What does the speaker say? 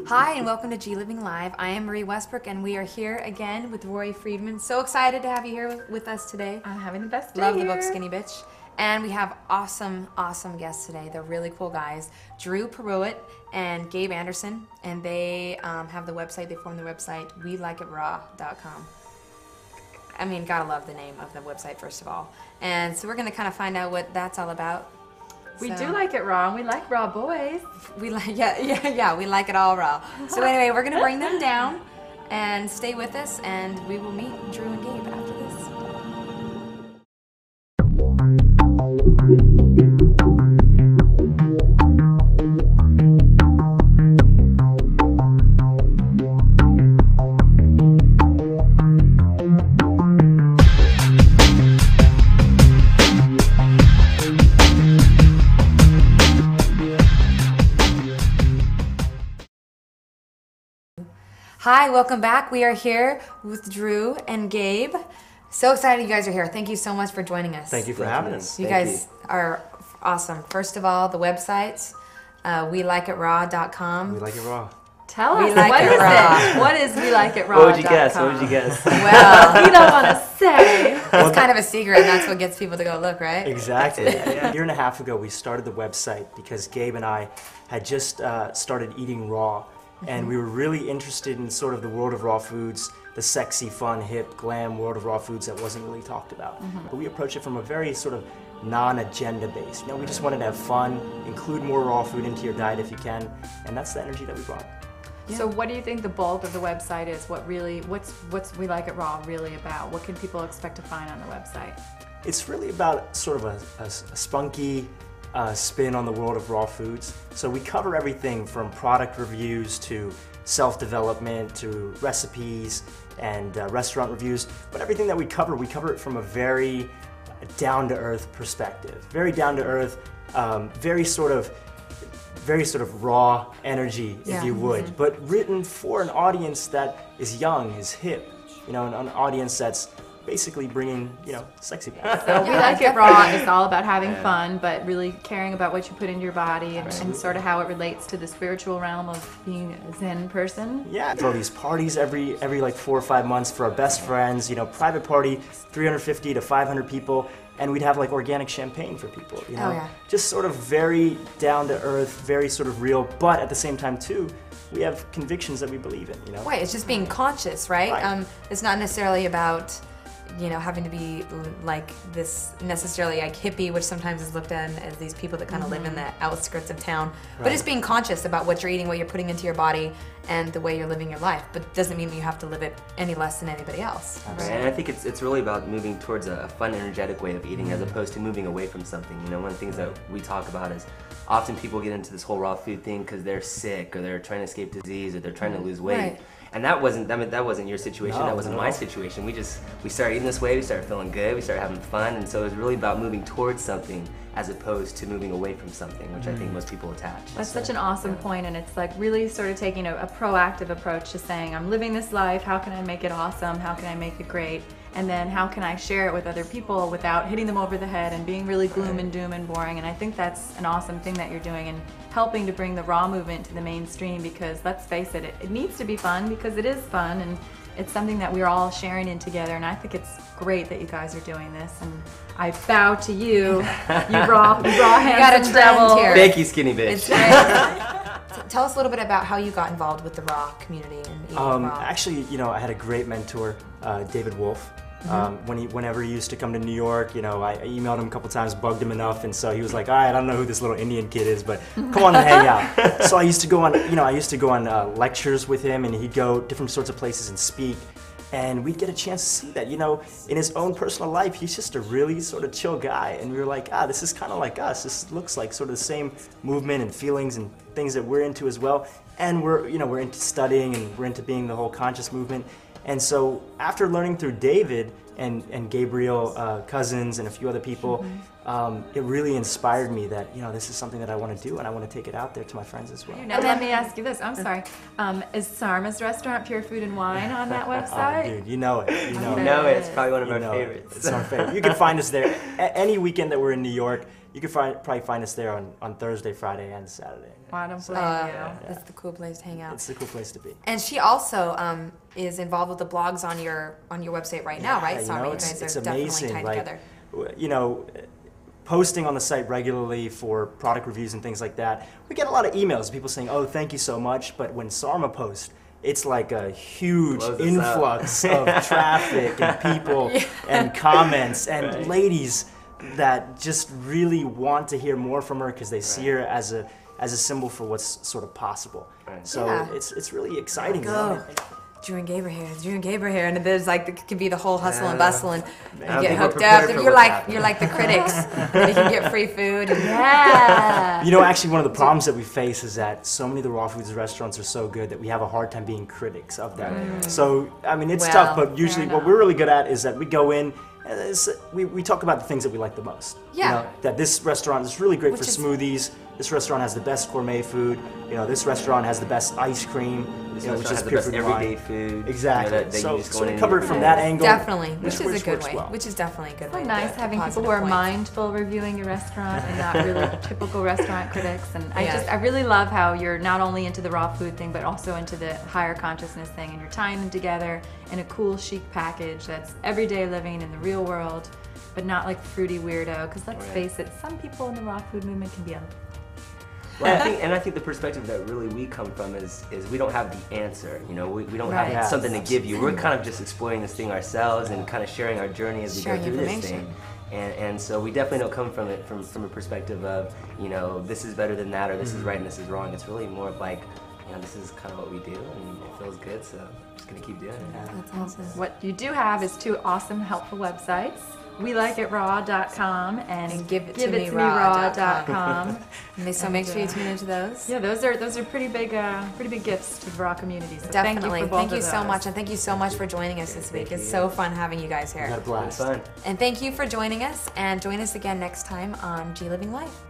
Hi and welcome to G Living Live. I am Marie Westbrook and we are here again with Rory Freedman. So excited to have you here with us today. I'm having the best day Love here. the book Skinny Bitch. And we have awesome guests today. They're really cool guys. Dhrumil Purohit and Gabe Anderson. And they have the website, they formed the website, welikeItraw.com. I mean, gotta love the name of the website first of all. And so we're gonna kind of find out what that's all about. We do like it raw, and we like raw boys. We like, we like it all raw. So anyway, we're gonna bring them down and stay with us, and we will meet Drew and Gabe after this. Hi, welcome back. We are here with Drew and Gabe. So excited you guys are here. Thank you so much for joining us. Thank you for having us. You guys are awesome. First of all, the website, welikeItraw.com. We like it raw. Tell us, like what it is raw. it? What is welikeItraw.com? What would you guess? What would you guess? Well, You don't want to say. it's kind of a secret, and that's what gets people to go look, right? Exactly. A year and a half ago, we started the website because Gabe and I had just started eating raw. And we were really interested in sort of the world of raw foods, the sexy, fun, hip, glam world of raw foods that wasn't really talked about. But we approached it from a very sort of non-agenda base. You know, we just wanted to have fun, include more raw food into your diet if you can, and that's the energy that we brought. Yeah. So what do you think the bulk of the website is? What's We Like It Raw really about? What can people expect to find on the website? It's really about sort of a spunky spin on the world of raw foods. So we cover everything from product reviews to self-development to recipes and restaurant reviews. But everything that we cover it from a very down-to-earth perspective. Very down-to-earth, very sort of raw energy, if you would, but written for an audience that is young, is hip, you know, an audience that's basically bringing, you know, sexy back. So We Like It Raw is all about having fun, but really caring about what you put into your body and sort of how it relates to the spiritual realm of being a Zen person. Yeah, throw these parties every like 4 or 5 months for our best friends, you know, private party, 350 to 500 people, and we'd have like organic champagne for people, you know. Just sort of very down to earth, very sort of real, but at the same time too, we have convictions that we believe in, you know. Right, it's just being conscious, right? It's not necessarily about, you know, having to be like this necessarily like hippie, which sometimes is looked at as these people that kind of live in the outskirts of town. But just being conscious about what you're eating, what you're putting into your body, and the way you're living your life. But it doesn't mean you have to live it any less than anybody else. Right. And I think it's really about moving towards a fun, energetic way of eating as opposed to moving away from something. You know, one of the things that we talk about is often people get into this whole raw food thing because they're sick or they're trying to escape disease or they're trying to lose weight. Right. And that wasn't your situation. No, that wasn't my situation. We started eating this way. We started feeling good. We started having fun, and so it was really about moving towards something as opposed to moving away from something, which I think most people attach. That's such an awesome point, and it's like really sort of taking a proactive approach to saying, I'm living this life. How can I make it awesome? How can I make it great? And then how can I share it with other people without hitting them over the head and being really gloom and doom and boring? And I think that's an awesome thing that you're doing and helping to bring the raw movement to the mainstream, because let's face it, it needs to be fun because it is fun and it's something that we're all sharing in together. And I think it's great that you guys are doing this. And I bow to you, you raw handsome devil. Here. Thank you, skinny bitch. Tell us a little bit about how you got involved with the raw community and eating raw. Actually, you know, I had a great mentor, David Wolf. Whenever he used to come to New York, you know, I emailed him a couple times, bugged him enough, and so he was like, all right, I don't know who this little Indian kid is, but come on and hang out. So I used to go on, lectures with him, and he'd go different sorts of places and speak, and we'd get a chance to see that, you know, in his own personal life, he's just a really sort of chill guy, and we were like, this is kind of like us. This looks like sort of the same movement and feelings and things that we're into as well, and we're into studying and we're into being the whole conscious movement. And so after learning through David and Gabriel Cousins and a few other people, it really inspired me that, you know, this is something that I want to do and I want to take it out there to my friends as well. Now let me ask you this, I'm sorry. Is Sarma's restaurant Pure Food and Wine on that website? Oh, dude, you know it. You know You it. know it. It's probably one of our know favorites. It's our favorite. You can find us there any weekend that we're in New York. you can probably find us there on Thursday, Friday, and Saturday. I don't blame you. It's the cool place to hang out. It's the cool place to be. And she also is involved with the blogs on your website right now, right? Sarma, you guys are definitely tied together. You know, posting on the site regularly for product reviews and things like that, we get a lot of emails, people saying, oh, thank you so much, but when Sarma posts, it's like a huge influx of traffic and people and comments and ladies that just really want to hear more from her because they see her as a symbol for what's sort of possible. So it's really exciting. Drew and Gabe are here. Drew and Gabe are here, and there's like it can be the whole hustle and bustle, and you get hooked up. You're like the critics, and you can get free food. And You know, actually, one of the problems that we face is that so many of the raw foods restaurants are so good that we have a hard time being critics of them. So I mean, it's tough, but usually what we're really good at is that we go in. We talk about the things that we like the most. Yeah. You know, that this restaurant is really great for smoothies. This restaurant has the best gourmet food. You know, this restaurant has the best ice cream. This restaurant has the best everyday food. Exactly. You know, so we cover it from that angle. Definitely, which is a good way. Which is definitely a good way. It's nice having people who are mindful reviewing your restaurant and not really typical restaurant critics. And I really love how you're not only into the raw food thing, but also into the higher consciousness thing, and you're tying them together in a cool, chic package that's everyday living in the real world, but not like fruity weirdo. Because let's face it, some people in the raw food movement can be a I think the perspective that really we come from is we don't have the answer. You know, we don't have something to give you. We're kind of just exploring this thing ourselves and kind of sharing our journey as we go through this thing. And so we definitely don't come from it from a perspective of, you know, this is better than that or this is right and this is wrong. It's really more of like, you know, this is kind of what we do and it feels good, so I'm just gonna keep doing it. That's awesome. What you do have is 2 awesome, helpful websites. WeLikeItRaw.com and GiveItToMeRaw.com. So make sure you tune into those. Yeah, those are pretty big gifts to the raw community. So Definitely. Thank you so much, and thank you so much for joining us this week. It's so fun having you guys here. We had a blast. Fun. And thank you for joining us, and join us again next time on G Living Life.